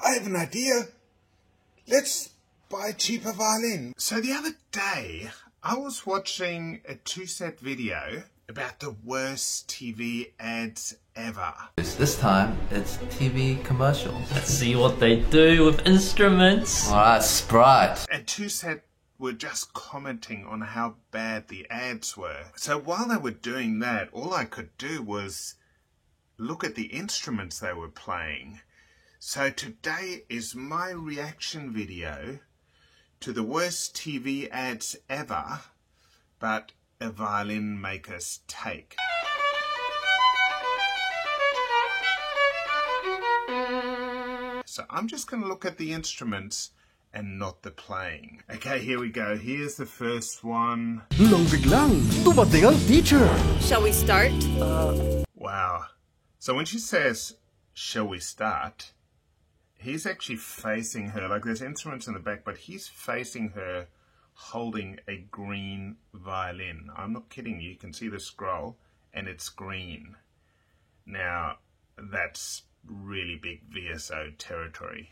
I have an idea. Let's buy a cheaper violin. So the other day, I was watching a 2-set video about the worst TV ads ever. This time, it's TV commercials. Let's see what they do with instruments. Alright, Sprite. And 2-set were just commenting on how bad the ads were. So while they were doing that, all I could do was look at the instruments they were playing. So today is my reaction video to the worst TV ads ever, but a violin maker's take. So I'm just going to look at the instruments and not the playing. Okay, here we go. Here's the first one. Nang biglang dumating ang teacher. Shall we start? Wow. So when she says, "Shall we start?" he's actually facing her. Like, there's instruments in the back, but he's facing her holding a green violin. I'm not kidding you. You can see the scroll and it's green. Now, that's really big VSO territory.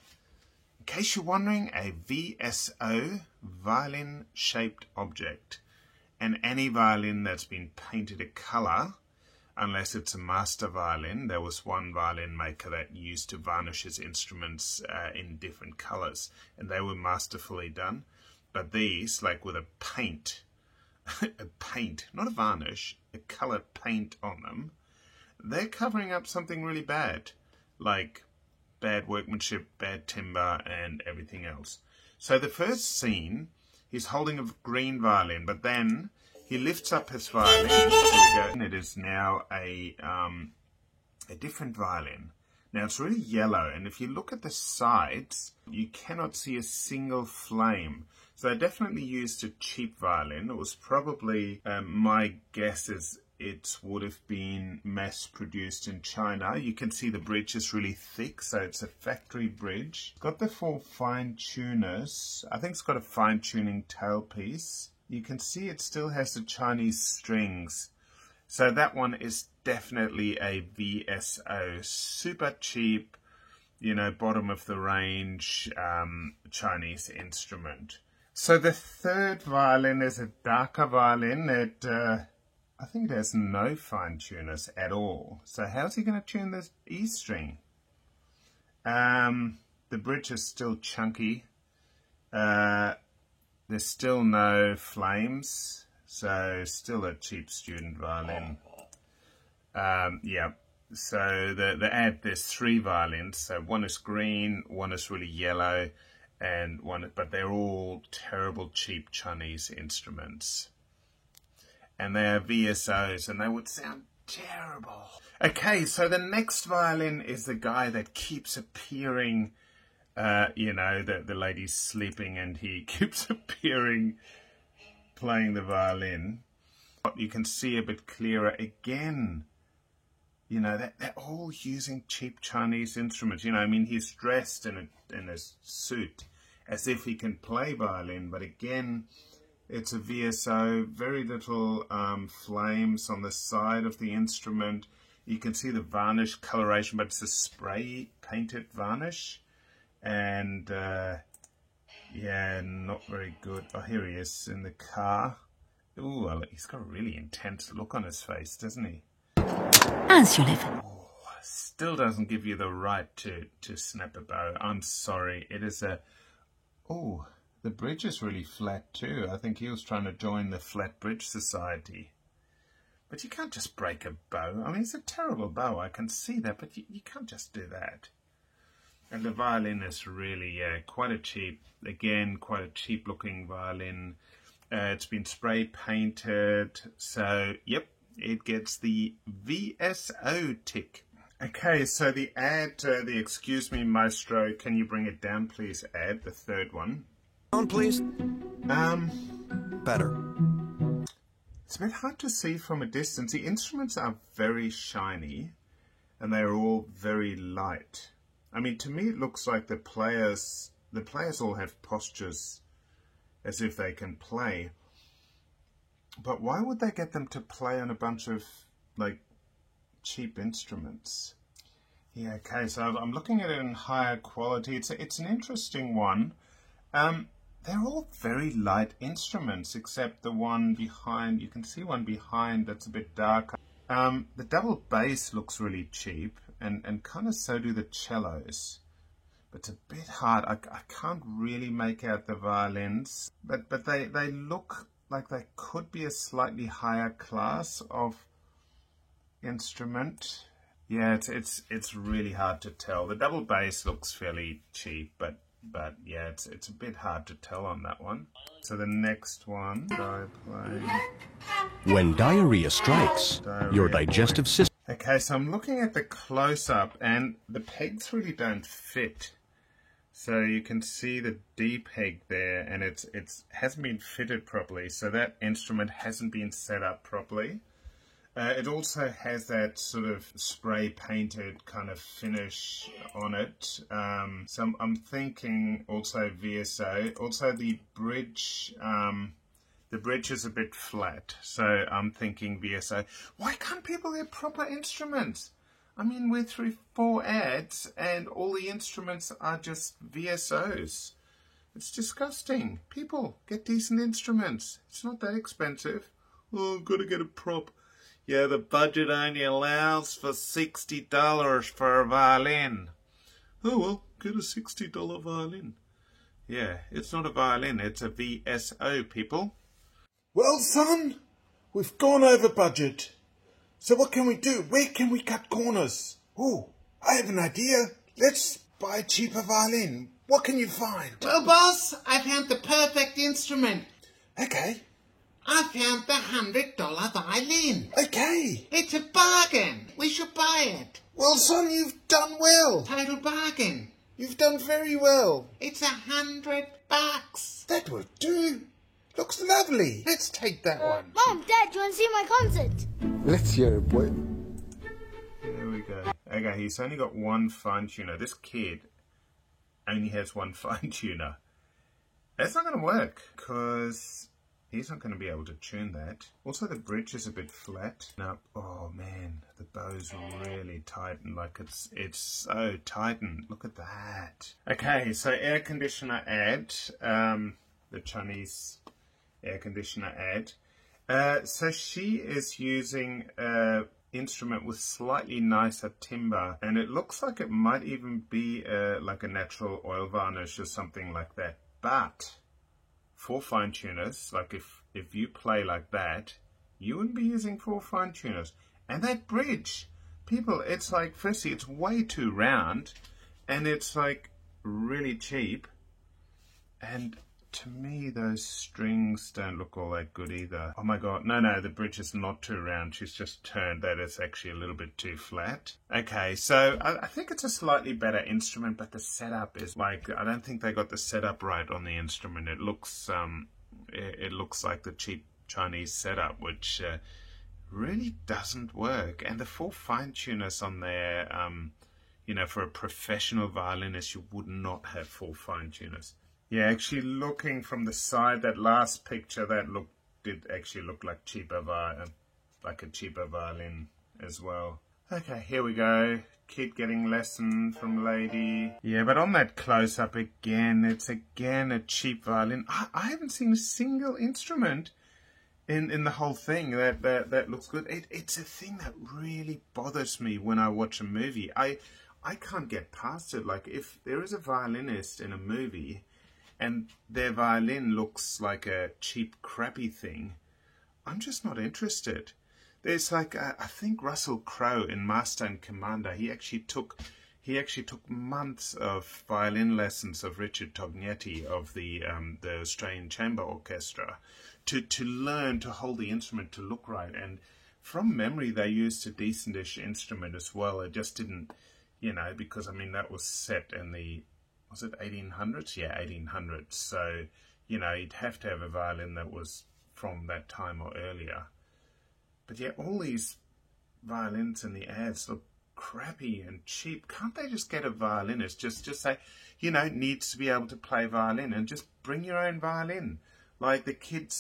In case you're wondering, a VSO, violin-shaped object, and any violin that's been painted a colour, unless it's a master violin. There was one violin maker that used to varnish his instruments in different colours, and they were masterfully done. But these, like with a paint, not a varnish, a coloured paint on them, they're covering up something really bad, like bad workmanship, bad timber, and everything else. So the first scene, he's holding a green violin, but then he lifts up his violin. Here we go. And it is now a different violin. Now it's really yellow, and if you look at the sides, you cannot see a single flame. So they definitely used a cheap violin. It was probably, my guess is it would have been mass-produced in China. You can see the bridge is really thick, so it's a factory bridge. It's got the 4 fine tuners. I think it's got a fine-tuning tailpiece. You can see it still has the Chinese strings. So that one is definitely a VSO. Super cheap, you know, bottom of the range Chinese instrument. So the third violin is a darker violin that I think it has no fine tuners at all. So how's he going to tune this E string? The bridge is still chunky. There's still no flames, so still a cheap student violin. Yeah, so the ad, there's 3 violins. So one is green, one is really yellow, and one, but they're all terrible, cheap Chinese instruments. And they're VSOs, and they would sound terrible. Okay, so the next violin is the guy that keeps appearing. You know, the lady's sleeping and he keeps appearing playing the violin. You can see a bit clearer again. You know, they're all using cheap Chinese instruments. You know, I mean, he's dressed in a suit as if he can play violin, but again, it's a VSO, very little flames on the side of the instrument. You can see the varnish coloration, but it's a spray painted varnish. And yeah, not very good. Oh, here he is in the car. Ooh, he's got a really intense look on his face, doesn't he? Oh, still doesn't give you the right to snap a bow. I'm sorry. It is a... Oh, the bridge is really flat too. I think he was trying to join the Flat Bridge Society. But you can't just break a bow. I mean, it's a terrible bow. I can see that, but you can't just do that. And the violin is really, quite a cheap looking violin. It's been spray painted. So, yep, it gets the VSO tick. Okay, so the ad, the Excuse Me Maestro, can you bring it down please ad, the third one. On, please. Better. It's a bit hard to see from a distance. The instruments are very shiny and they're all very light. I mean, to me, it looks like the players all have postures as if they can play. But why would they get them to play on a bunch of, like, cheap instruments? Yeah, okay, so I'm looking at it in higher quality. It's an interesting one. They're all very light instruments, except the one behind. You can see one behind that's a bit darker. The double bass looks really cheap, and kind of so do the cellos. But it's a bit hard. I can't really make out the violins, but they look like they could be a slightly higher class of instrument. Yeah, it's really hard to tell. The double bass looks fairly cheap, but yeah, it's a bit hard to tell on that one. So the next one, I play. When diarrhea strikes, your Diarrhea digestive system. Okay, so I'm looking at the close-up, and the pegs really don't fit. So you can see the D peg there, and it hasn't been fitted properly, so that instrument hasn't been set up properly. It also has that sort of spray painted kind of finish on it. So I'm thinking also VSO. Also the bridge is a bit flat. So I'm thinking VSO. Why can't people get proper instruments? I mean, we're through 4 ads and all the instruments are just VSOs. It's disgusting. People, get decent instruments. It's not that expensive. Oh, I've got to get a prop. Yeah, the budget only allows for $60 for a violin. Oh, well, get a $60 violin. Yeah, it's not a violin, it's a VSO, people. Well, son, we've gone over budget. So what can we do? Where can we cut corners? Oh, I have an idea. Let's buy a cheaper violin. What can you find? Well, boss, I found the perfect instrument. Okay. I found the $100 violin. Okay. It's a bargain. We should buy it. Well, son, you've done well. Total bargain. You've done very well. It's $100. That will do. Looks lovely. Let's take that one. Mom, Dad, do you want to see my concert? Let's hear it, boy. There we go. Okay, he's only got one fine tuner. This kid only has one fine tuner. That's not going to work, because he's not going to be able to tune that. Also, the bridge is a bit flat. Now, oh man, the bow's really tightened. Like it's so tightened. Look at that. Okay, so air conditioner ad. The Chinese air conditioner ad. So she is using an instrument with slightly nicer timbre, and it looks like it might even be like a natural oil varnish or something like that. But for fine tuners, like if you play like that, you wouldn't be using 4 fine tuners. And that bridge, people, it's like, firstly, it's way too round, and it's like really cheap. And to me, those strings don't look all that good either. Oh my god, no, the bridge is not too round. She's just turned that. It's actually a little bit too flat. Okay, so I think it's a slightly better instrument, but the setup is like, I don't think they got the setup right on the instrument. It looks like the cheap Chinese setup, which really doesn't work. And the 4 fine tuners on there, you know, for a professional violinist, you would not have 4 fine tuners. Yeah, actually looking from the side, that last picture, that did actually look like a cheaper violin as well. Okay, here we go. Kid getting lesson from lady. Yeah, but on that close-up again, it's again a cheap violin. I haven't seen a single instrument in the whole thing that looks good. It's a thing that really bothers me when I watch a movie. I can't get past it. Like, if there is a violinist in a movie and their violin looks like a cheap, crappy thing, I'm just not interested. There's like, I think Russell Crowe in Master and Commander, he actually took months of violin lessons of Richard Tognetti of the Australian Chamber Orchestra to learn to hold the instrument to look right. And from memory, they used a decentish instrument as well. It just didn't, you know, because, I mean, that was set in the, was it 1800s? Yeah, 1800s. So, you know, you'd have to have a violin that was from that time or earlier. But yeah, all these violins in the ads look crappy and cheap. Can't they just get a violinist? Just say, you know, needs to be able to play violin, and just bring your own violin. Like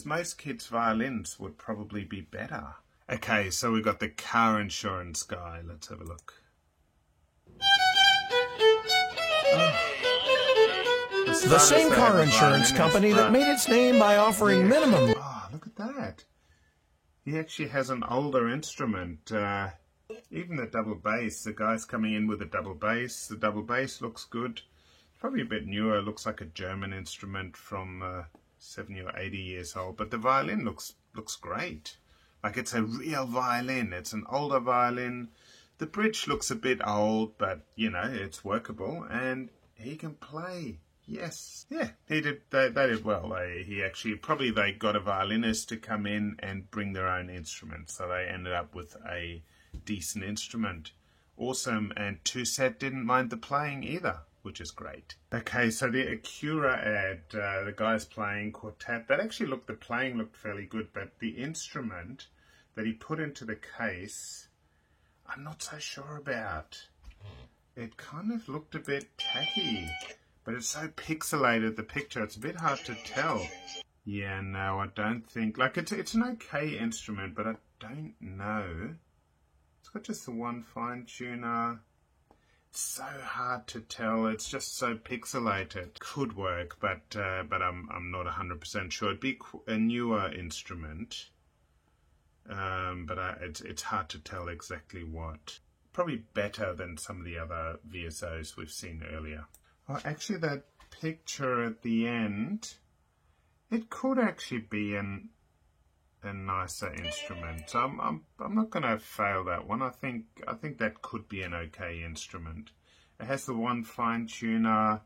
most kids' violins would probably be better. Okay, so we've got the car insurance guy. Let's have a look. The same car insurance company that made its name by offering minimum... Oh, look at that. He actually has an older instrument. Even the double bass, the guy's coming in with a double bass. The double bass looks good. Probably a bit newer. Looks like a German instrument from 70 or 80 years old. But the violin looks great. Like it's a real violin. It's an older violin. The bridge looks a bit old, but, you know, it's workable. And he can play. Yes. Yeah, he did. They did well. They got a violinist to come in and bring their own instrument. So they ended up with a decent instrument. Awesome. And Toussaint didn't mind the playing either, which is great. Okay, so the Acura ad, the guy's playing quartet. The playing looked fairly good, but the instrument that he put into the case, I'm not so sure about. It kind of looked a bit tacky, but it's so pixelated, the picture, it's a bit hard to tell. Yeah, no, I don't think, like it's an okay instrument, but I don't know. It's got just the one fine tuner. It's so hard to tell. It's just so pixelated. Could work, but I'm not 100% sure. It'd be a newer instrument, but it's hard to tell exactly what. Probably better than some of the other VSOs we've seen earlier. Oh, actually, that picture at the end, it could actually be a nicer instrument. So I'm not going to fail that one. I think that could be an okay instrument. It has the one fine tuner.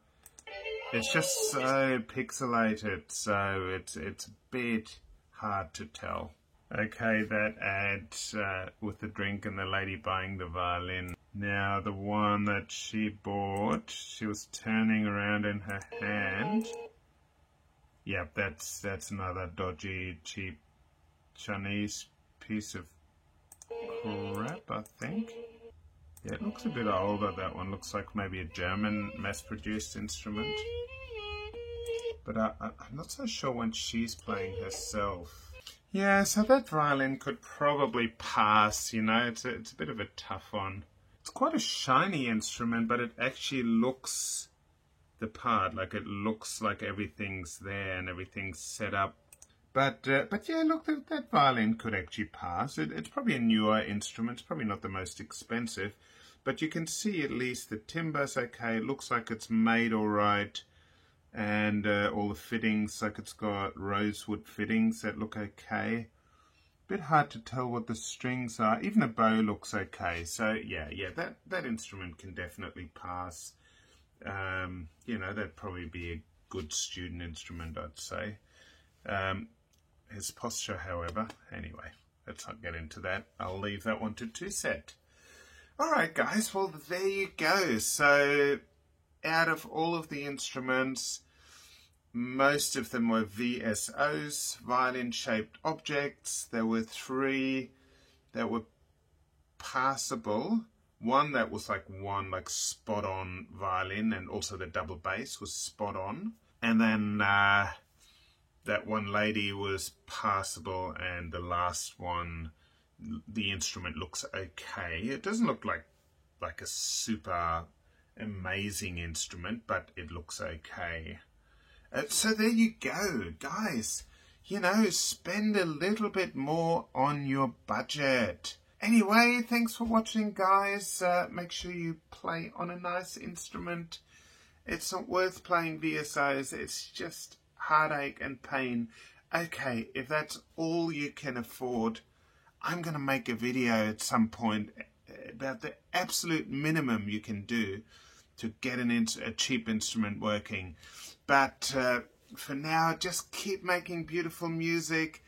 It's just so pixelated, so it's a bit hard to tell. Okay, that ad with the drink and the lady buying the violin. Now the one that she bought, she was turning around in her hand. Yep, that's another dodgy, cheap Chinese piece of crap, I think. Yeah, it looks a bit older, that one. Looks like maybe a German mass-produced instrument. But I'm not so sure when she's playing herself. Yeah, so that violin could probably pass, you know. It's a bit of a tough one. It's quite a shiny instrument, but it actually looks the part. Like, it looks like everything's there and everything's set up. But yeah, look, that violin could actually pass. It's probably a newer instrument. It's probably not the most expensive. But you can see at least the timber's okay. It looks like it's made all right. And all the fittings, like it's got rosewood fittings that look okay. Bit hard to tell what the strings are. Even the bow looks okay. So yeah, that instrument can definitely pass. You know, that'd probably be a good student instrument, I'd say. His posture, however, anyway, let's not get into that. I'll leave that one to Toussaint. Alright guys, well there you go. So out of all of the instruments, most of them were VSOs, violin-shaped objects. There were 3 that were passable. One that was like spot-on violin, and also the double bass was spot-on. And then that one lady was passable, and the last one, the instrument looks okay. It doesn't look like a super amazing instrument, but it looks okay. So there you go, guys. You know, spend a little bit more on your budget. Anyway, thanks for watching, guys. Make sure you play on a nice instrument. It's not worth playing VSOs. It's just heartache and pain. Okay, if that's all you can afford, I'm going to make a video at some point about the absolute minimum you can do to get a cheap instrument working. But for now, just keep making beautiful music.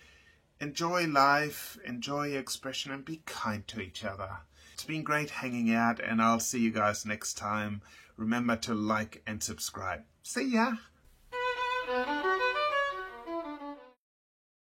Enjoy life, enjoy your expression, and be kind to each other. It's been great hanging out, and I'll see you guys next time. Remember to like and subscribe. See ya!